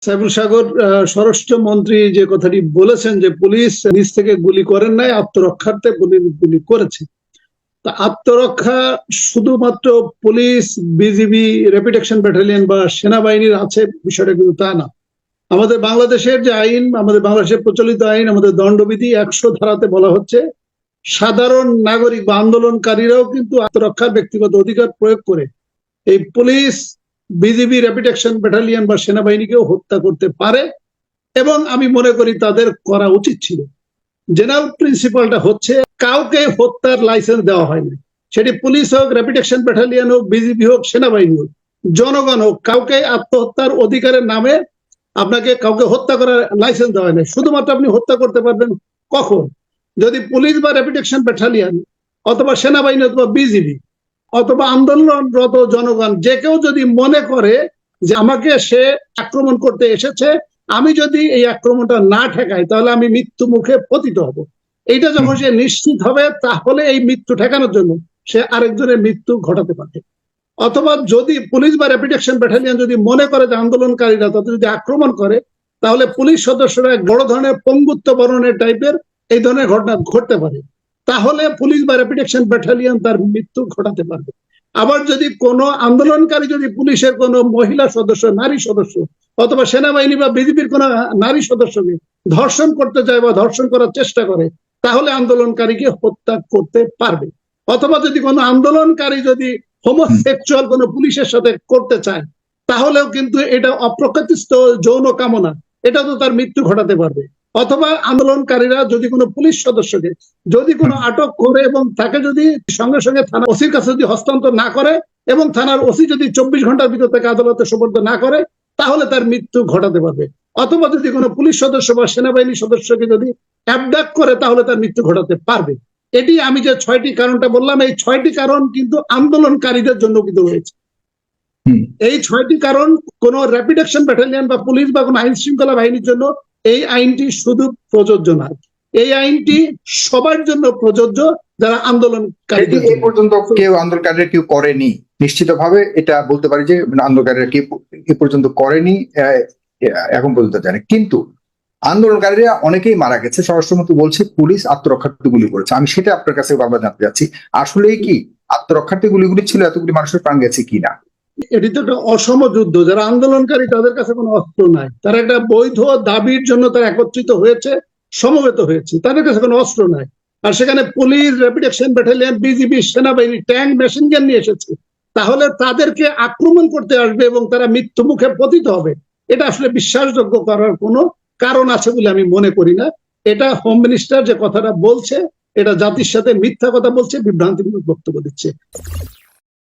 সাইফুল সাগর স্বরাষ্ট্রমন্ত্রী যে কথাটি বলেছেন যে পুলিশ নিজ থেকে গুলি করেন নাই, আত্মরক্ষার্থে গুলি করেছে। তা আত্মরক্ষা শুধুমাত্র police, BGB, rapid action battalion বা সেনাবাহিনীর আছে বিষয়টা কিন্তু তা না। আমাদের বাংলাদেশের যে আইন, আমাদের বাংলাদেশের প্রচলিত আইন, আমাদের দণ্ডবিধি 100 ধারাতে বলা হচ্ছে সাধারণ নাগরিক বা আন্দোলনকারীরাও কিন্তু আত্মরক্ষার ব্যক্তিগত অধিকার প্রয়োগ করে এই police, BGB, rapid action battalion বা সেনাবাহিনীকেও হত্যা করতে পারে এবং আমি মনে করি তাদের করা উচিত ছিল। জেনারেল প্রিন্সিপালটা হচ্ছে কাউকে হত্যার লাইসেন্স দেওয়া হয়নি, সেটি পুলিশ হোক, র্যাপিড অ্যাকশন ব্যাটালিয়ন হোক, বিজিবি হোক, সেনাবাহিনী হোক, জনগণ হোক, কাউকে আত্মহত্যার অধিকারের নামে আপনাকে কাউকে হত্যা করার লাইসেন্স দেওয়া হয়নি। শুধুমাত্র আপনি হত্যা করতে পারবেন কখন? যদি পুলিশ বা র্যাপিড অ্যাকশন ব্যাটালিয়ন অথবা সেনাবাহিনী অথবা বিজিবি অথবা আন্দোলনরত জনগণ যে কেউ যদি মনে করে যে আমাকে সে আক্রমণ করতে এসেছে, আমি যদি এই আক্রমণটা না ঠেকাই তাহলে আমি মৃত্যু মুখে পতিত হব, এইটা যখন সে নিশ্চিত হবে তাহলে এই মৃত্যু ঠেকানোর জন্য সে আরেকজনের মৃত্যু ঘটাতে পারে। অথবা যদি পুলিশ বা র্যাপিড অ্যাকশন ব্যাটালিয়ন যদি মনে করে যে আন্দোলনকারীরা তাদের যদি আক্রমণ করে তাহলে পুলিশ সদস্যরা এক বড় ধরনের পঙ্গুত্ব বরণের টাইপের এই ধরনের ঘটনা ঘটতে পারে, তাহলে পুলিশ বা র্যাপিড অ্যাকশন ব্যাটালিয়ন তার মৃত্যু ঘটাতে পারবে। আবার যদি কোনো আন্দোলনকারী যদি পুলিশের কোনো মহিলা সদস্য, নারী সদস্য অথবা সেনাবাহিনী বা বিজিবির কোনো নারী সদস্যকে ধর্ষণ করতে চায় বা ধর্ষণ করার চেষ্টা করে তাহলে আন্দোলনকারীকে হত্যা করতে পারবে। অথবা যদি কোনো আন্দোলনকারী যদি হোমোসেক্সুয়াল কোনো পুলিশের সাথে করতে চায় তাহলেও কিন্তু এটা অপ্রকৃতিস্থ যৌন কামনা, এটা তো তার মৃত্যু ঘটাতে পারবে। অথবা আন্দোলনকারীরা যদি কোনো পুলিশ সদস্যকে যদি কোনো আটক করে এবং তাকে যদি সঙ্গে সঙ্গে থানা ওসির কাছে যদি হস্তান্তর না করে এবং থানার ওসি যদি 24 ঘন্টার ভিতর তাকে আদালতে সোপর্দ না করে তাহলে তার মৃত্যু ঘটাতে পারবে। অথবা যদি কোনো পুলিশ সদস্য বা সেনাবাহিনী সদস্যকে যদি অ্যাবডাক্ট করে তাহলে তার মৃত্যু ঘটাতে পারবে। এটি আমি যে 6টি কারণটা বললাম, এই 6টি কারণ কিন্তু আন্দোলনকারীদের জন্য কিন্তু রয়েছে। এই 6টি কারণ কোন র্যাপিড অ্যাকশন ব্যাটালিয়ন বা পুলিশ বা কোনো আইন শৃঙ্খলা বাহিনীর জন্য এই আইনটি শুধু প্রযোজ্য নয়, এই আইনটি সবার জন্য প্রযোজ্য যারা আন্দোলনকারী। এই পর্যন্ত কেউ আন্দোলনকারীরা কেউ করেনি, নিশ্চিতভাবে এটা বলতে পারি যে আন্দোলনকারীরা কেউ এ পর্যন্ত করেনি, এখন পর্যন্ত জানে। কিন্তু আন্দোলনকারীরা অনেকেই মারা গেছে, স্বরাষ্ট্রমন্ত্রী বলছে পুলিশ আত্মরক্ষার্থে গুলি করেছে। আমি সেটা আপনার কাছে বারবার জানতে চাচ্ছি, আসলেই কি আত্মরক্ষার্থে গুলিগুলি ছিল, এতগুলি মানুষের প্রাণ গেছে কিনা? এটি তো একটা অসম যুদ্ধ, যারা আন্দোলনকারী তাদের কাছে কোনো অস্ত্র নাই, তারা একটা বৈধ দাবির জন্য তারা একত্রিত হয়েছে, সমবেত হয়েছে, তাদের কাছে কোনো অস্ত্র নাই। আর সেখানে police, rapid action battalion, BGB, সেনাবাহিনী ট্যাঙ্ক, মেশিন গান নিয়ে এসেছে, তাহলে তাদেরকে আক্রমণ করতে আসবে এবং তারা মৃত্যু মুখে পতিত হবে, এটা আসলে বিশ্বাসযোগ্য করার কোনো কারণ আছে বলে আমি মনে করি না। এটা হোম মিনিস্টার যে কথাটা বলছে এটা জাতির সাথে মিথ্যা কথা বলছে, বিভ্রান্তিমূলক বক্তব্য দিচ্ছে।